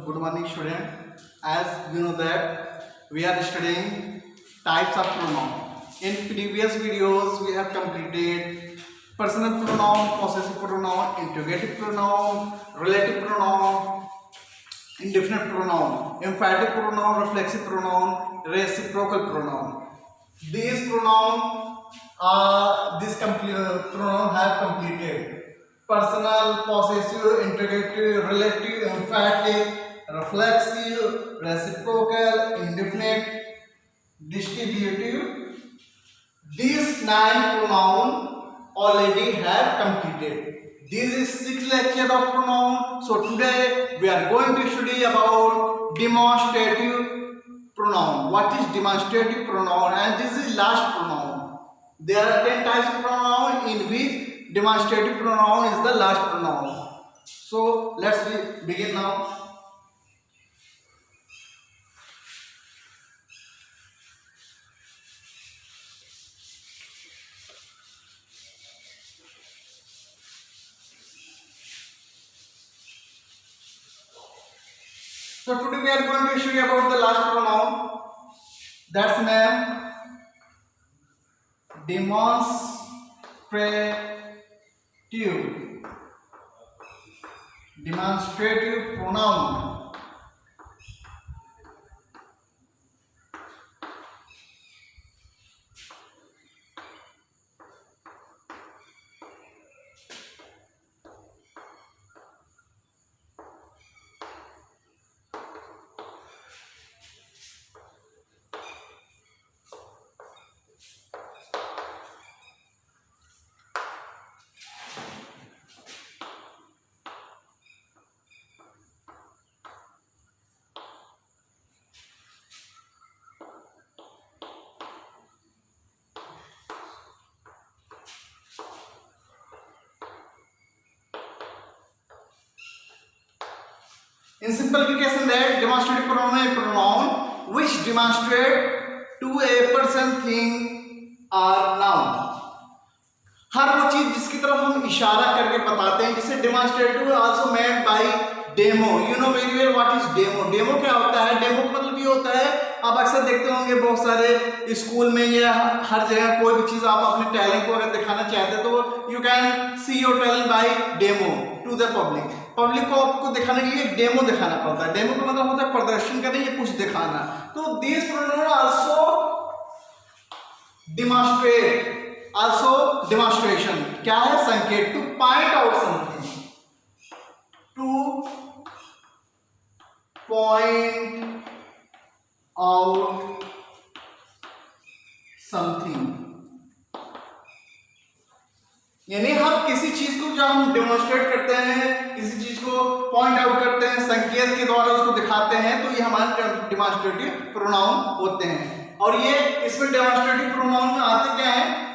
good morning student. As you know that we are studying types of pronoun. In previous videos we have completed personal pronoun, possessive pronoun, interrogative pronoun, relative pronoun, indefinite pronoun, emphatic pronoun, reflexive pronoun, reciprocal pronoun. These pronoun have completed personal, possessive, interrogative, relative, emphatic, reflexive, reciprocal, indefinite, distributive. These 9 pronoun already have completed. This is 6th lecture of pronoun. So today we are going to study about demonstrative pronoun. What is demonstrative pronoun? And this is last pronoun. There are 10 types of pronoun in which demonstrative pronoun is the last pronoun. So let's begin now. So today we are going to study about the last pronoun. That's name demonstrative pronoun. In simplification, that demonstrative pronoun is a pronoun which demonstrate to a person, thing or noun. हर वो चीज जिसकी तरफ हम इशारा करके बताते हैं, जिसे demonstrative also made by demo. You know very well what is demo. Demo क्या होता है? डेमो का मतलब ये होता है, आप अक्सर देखते होंगे बहुत सारे स्कूल में या हर जगह कोई भी चीज आप अपने टैलेंट को अगर दिखाना चाहते हैं तो you can see your talent by demo to the public. Public को आपको दिखाने के लिए डेमो दिखाना पड़ता है. डेमो का मतलब होता है प्रदर्शन करना या कुछ दिखाना. तो this pronoun also demonstrate, also demonstration. क्या है? संकेत. Two point out something, two point out something. यानी हम किसी चीज को जब हम डेमोन्स्ट्रेट करते हैं, किसी चीज को पॉइंट आउट करते हैं, संकेत के द्वारा उसको दिखाते हैं, तो ये हमारे डेमोन्स्ट्रेटिव प्रोनाउन होते हैं. और ये इसमें डेमोन्स्ट्रेटिव प्रोनाउन में आते क्या है?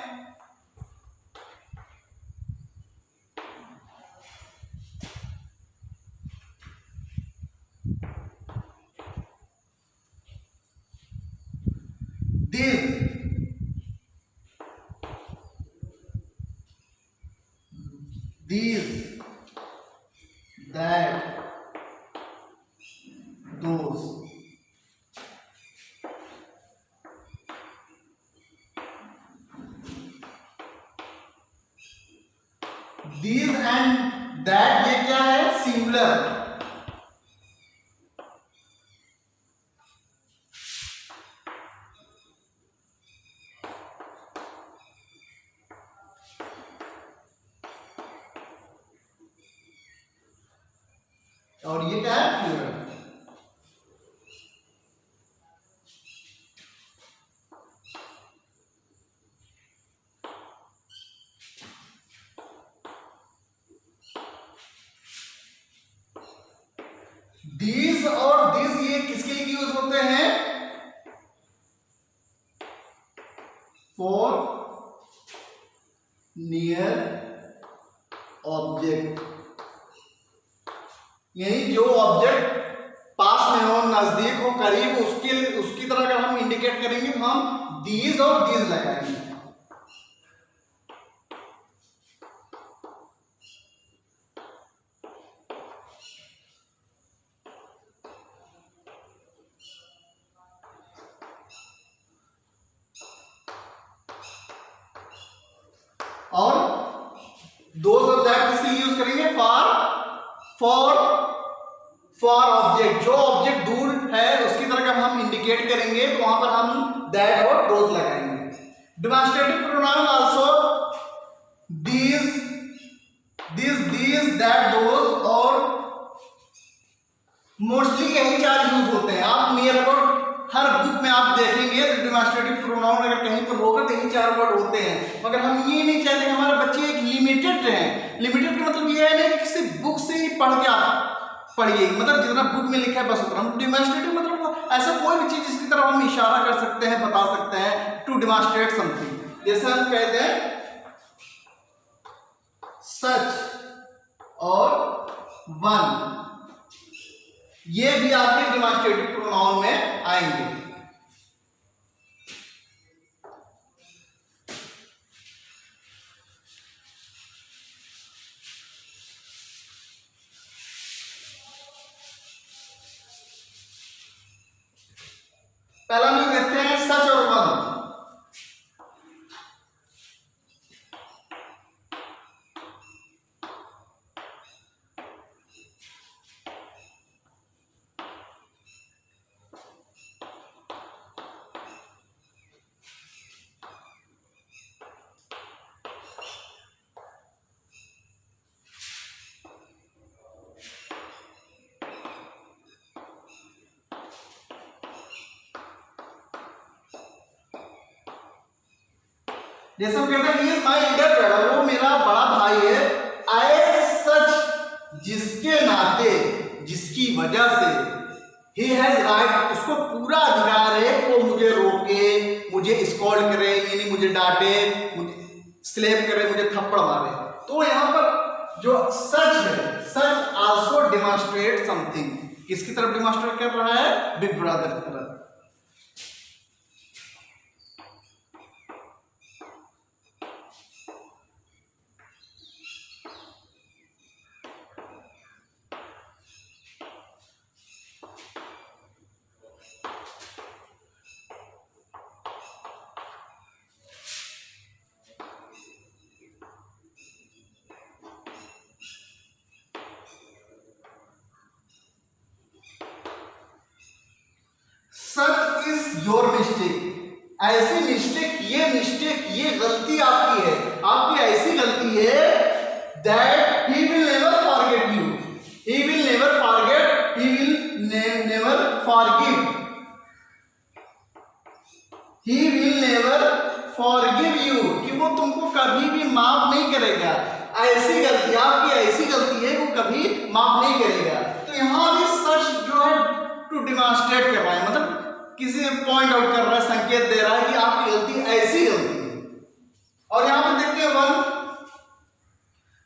These, that, those. These and that, ये क्या है? सिंगुलर. और ये क्या है? प्लूरल. These और this ये किसके लिए यूज होते हैं? For near object. यानी जो ऑब्जेक्ट पास में हो, नजदीक हो, करीब, उसकी तरह अगर हम इंडिकेट करेंगे तो हम दीज और दीज लगाएंगे. दोज ऑफ दैट किसके लिए यूज करेंगे? फॉर ऑब्जेक्ट, जो ऑब्जेक्ट दूर है उसकी तरफ हम इंडिकेट करेंगे तो वहां पर हम दैट और दोज लगाएंगे। Demonstrative pronoun also these, that, those और मोस्टली यही चार यूज होते हैं। आप नियर अबाउट हर बुक में आप देखेंगे तो डिमॉन्स्ट्रेटिव प्रोनाउन अगर कहीं पर होगा तो यही चार वर्ड होते हैं। मगर हम ये नहीं चाहते कि हमारे बच्चे एक लिमिटेड रहें। लिमिटेड का मतलब ये है नहीं कि किसी बुक से ही पढ़ के आप पढ़िए, मतलब जितना बुक में लिखा है बस उतना। डिमॉन्स्ट्रेटिव मतलब ऐसा कोई भी चीज जिसकी तरफ हम इशारा कर सकते हैं, बता सकते हैं, टू डिमॉन्स्ट्रेट समथिंग। जैसे हम कहते हैं सच और वन, ये भी आपके डिमॉन्स्ट्रेटिव प्रोनाउन में आएंगे। पहला हम देखते हैं सच और वन। जैसे हम कहते हैं he is my elder brother, वो मेरा बड़ा भाई है। as such, जिसके नाते, जिसकी वजह से, he has right, उसको पूरा अधिकार है वो मुझे रोके, मुझे स्कॉल्ड करे, यानी मुझे डांटे, मुझे स्लैप करे, मुझे थप्पड़ मारे। तो यहाँ पर जो सच है, सच आल्सो डिमॉन्स्ट्रेट समथिंग, किसकी तरफ डिमॉन्स्ट्रेट कर रहा है? बिग ब्रदर की तरफ। सच इज योर मिस्टेक, ऐसी मिस्टेक, ये गलती आपकी है, आपकी ऐसी गलती है that he will never forget you, he will never forget, he will never forgive, he will never forgive you, कि वो तुमको कभी भी माफ नहीं करेगा। ऐसी गलती, आपकी ऐसी गलती है वो कभी माफ नहीं करेगा। तो यहाँ भी सच जो है टू डिमॉन्स्ट्रेट कर रहा है, मतलब किसी पॉइंट आउट कर रहा है, संकेत दे रहा है कि आपकी गलती ऐसी गलती है। और यहां पर देखते हैं वन,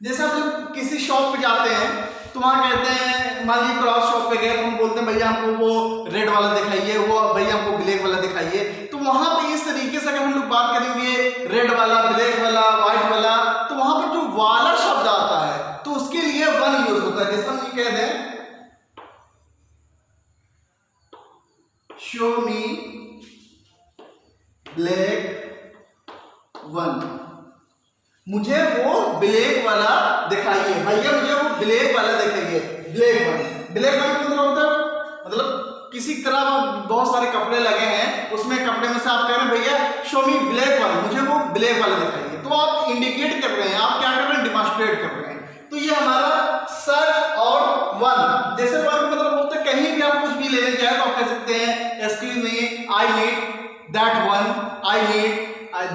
जैसे हम किसी शॉप पे जाते हैं तो वहां कहते हैं, मान लीजिए क्रॉस शॉप पे गए तो हम बोलते हैं भैया हमको वो रेड वाला दिखाइए, वो भैया हमको ब्लैक वाला दिखाइए। तो वहां पे इस तरीके से अगर हम लोग बात करेंगे रेड वाला, ब्लैक वाला, व्हाइट वाला, तो वहां पर जो वाला शब्द आता है तो उसके लिए वन यूज होता है। जैसे हम ये कह दें शो मी ब्लैक वन, मुझे वो ब्लैक वाला दिखाइए, भैया मुझे वो ब्लैक वाला दिखाइए, ब्लैक वन। ब्लैक वन का मतलब होता है, मतलब किसी तरह बहुत सारे कपड़े लगे हैं, उसमें कपड़े में से आप कह रहे हैं भैया शो मी ब्लैक वन, मुझे वो ब्लैक वाला दिखाइए। तो आप इंडिकेट कर रहे हैं, आप क्या कर रहे हैं? डिमॉन्स्ट्रेट कर रहे हैं। तो ये हमारा सच और वन। जैसे वन का मतलब होता है कहीं भी आप कुछ भी लेने जाए तो आप कह सकते हैं excuse me, I need that one, I need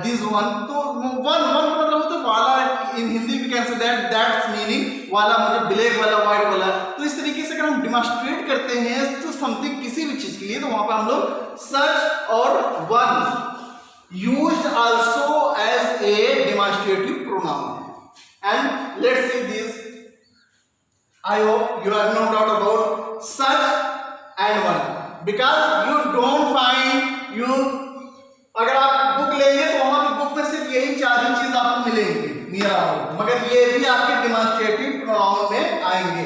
this one. तो वन का मतलब होता है वाला, इन हिंदी भी कैन से दैट्स मीनिंग वाला, मुझे ब्लैक वाला, व्हाइट वाला। तो इस तरीके से अगर हम डिमॉन्स्ट्रेट करते हैं तो समथिंग, किसी भी चीज के लिए, तो वहां पर हम लोग सच और one used also as a demonstrative pronoun. And let's see this. I hope you have no doubt about such and one, because you don't find you, अगर आप बुक लेंगे तो वहां पे बुक में सिर्फ यही चार ही चीज आपको मिलेंगे नियर अबाउट, मगर ये भी आपके डिमॉन्स्ट्रेटिव प्रोनाउन में आएंगे।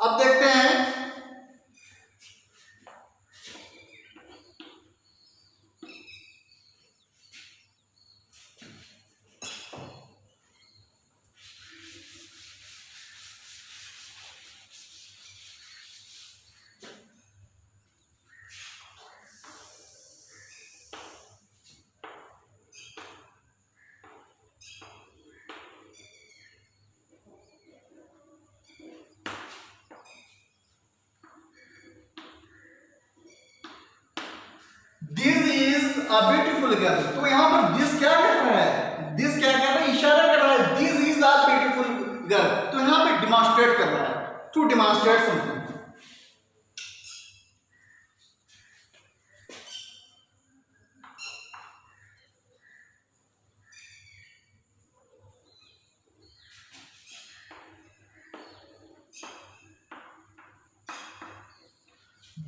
अब देखते हैं अ ब्यूटीफुल गर्ल। तो यहाँ पर दिस क्या कर रहा है, दिस क्या कर रहा है, इशारा कर रहा है, this is a beautiful girl. तो यहाँ पे डिमॉन्स्ट्रेट कर रहा है, to demonstrate something.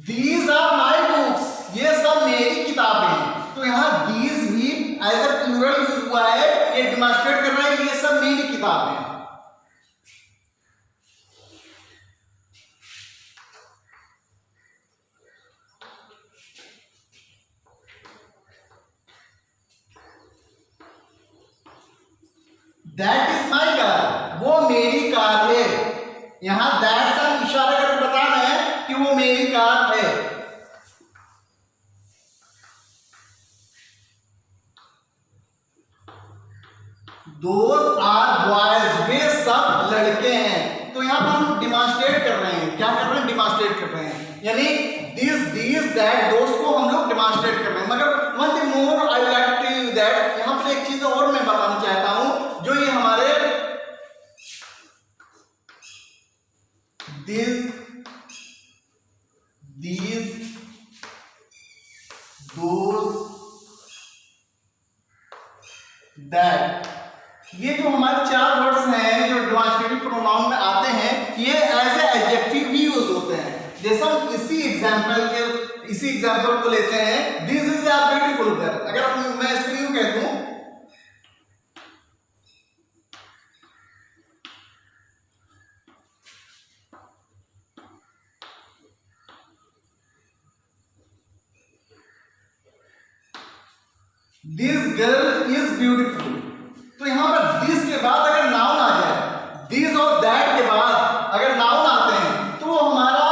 These are my books, ये सब मेरी किताबें हैं। तो यहाँ these भी एज अ प्लूरल यूज हुआ है, ये डिमॉन्स्ट्रेट कर रहा है ये सब मेरी किताबें हैं। That is my car, वो मेरी कार है। यहाँ दैट से हम इशारा करके बता रहे हैं कि वो मेरी कार है। Those are boys, वे सब लड़के हैं। तो यहाँ पर हम डिमॉन्स्ट्रेट कर रहे हैं, क्या कर रहे हैं, डिमॉन्स्ट्रेट कर रहे हैं, यानी दिस दैट दोस्त को हम लोग डिमॉन्स्ट्रेट कर रहे हैं। मगर one thing more I like to tell you that, यहाँ पर एक चीज और मैं बताना चाहता हूं, जो ये हमारे these those that, ये जो हमारे चार वर्ड्स हैं जो डिमॉन्स्ट्रेटिव प्रोनाउन में आते हैं, ये एज ए एडजेक्टिव भी यूज होते हैं। जैसे हम इसी एग्जांपल को लेते हैं, this is a beautiful girl. अगर मैं इसको यूं कह दूं, दिस गर्ल इज ब्यूटीफुल। तो यहां पर दिस के बाद अगर नाउन आ जाए, दिस और दैट के बाद अगर नाउन आते हैं, तो हमारा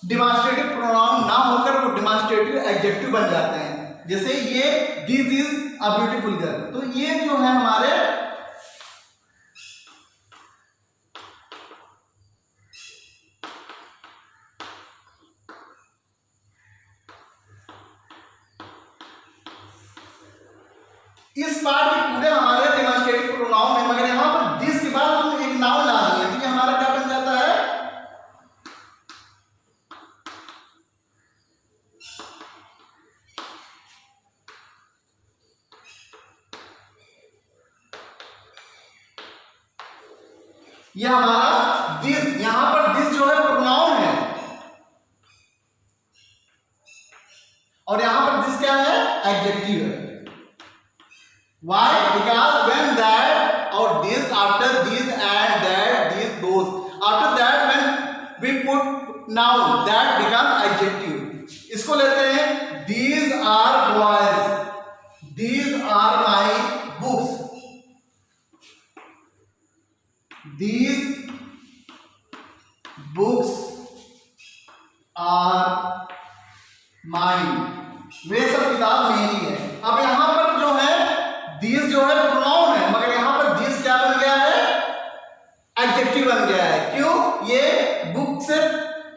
डिमॉन्स्ट्रेटिव प्रोनाउन ना होकर वो डिमॉन्स्ट्रेटिव एडजेक्टिव बन जाते हैं। जैसे ये this is a beautiful girl, तो ये जो है हमारे इस पार्ट के पूरे हमारे डिमॉन्स्ट्रेटिव प्रोनाउन है। मगर यहां पर दिस के बाद हम एक नाउन ला दिए, तो ये हमारा क्या बन जाता है, ये हमारा दिस। यहां पर दिस जो है प्रोनाउन है, और यहां पर दिस क्या है, एडजेक्टिव है। Why? Because when that or this, after this and that, this, those, after that when we put noun, that become adjective. इसको लेते हैं, these are boys, these are my books, these books are mine, वे सब किताब मेरी है। अब यहां पर जो है दिस जो है प्रोनाउन है, मगर यहां पर दिस क्या बन गया है, एडजेक्टिव बन गया है। क्यों, ये बुक से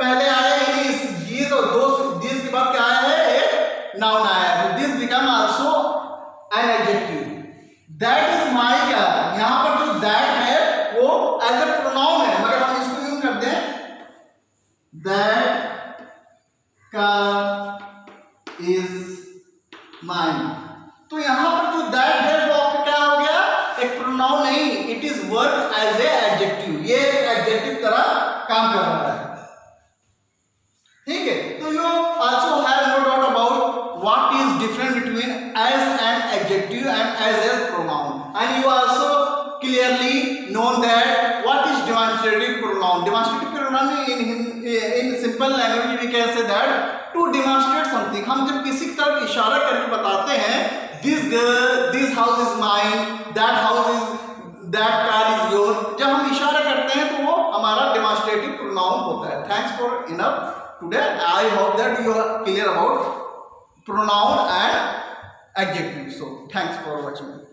पहले आया, यानी इस दिस और दिस के बाद क्या आया है, एक नाउन आया है, तो this become also an adjective. That is my car, यहां पर जो दैट है वो एज ए प्रोनाउन है, मगर हम इसको यूं कर दें, दैट कार इज माइन। तो यहां पर जो दैट है वो आपका क्या हो गया, एक प्रोनाउन नहीं, it is work as a adjective, ये एडजेक्टिव तरह काम कर रहा है। ठीक है, तो you also have no doubt about what is different between as an adjective and as a pronoun, and you also clearly known that what is demonstrative pronoun. Demonstrative pronoun in simple language we can say that to demonstrate something. हम जब किसी की तरफ इशारा करके बताते हैं, this girl, this house is mine, that house is, that car is your, जब हम इशारा करते हैं तो वो हमारा डिमॉन्स्ट्रेटिव प्रोनाउन होता है। Thanks for enough today, I hope that you are clear about pronoun and adjective. So thanks for watching.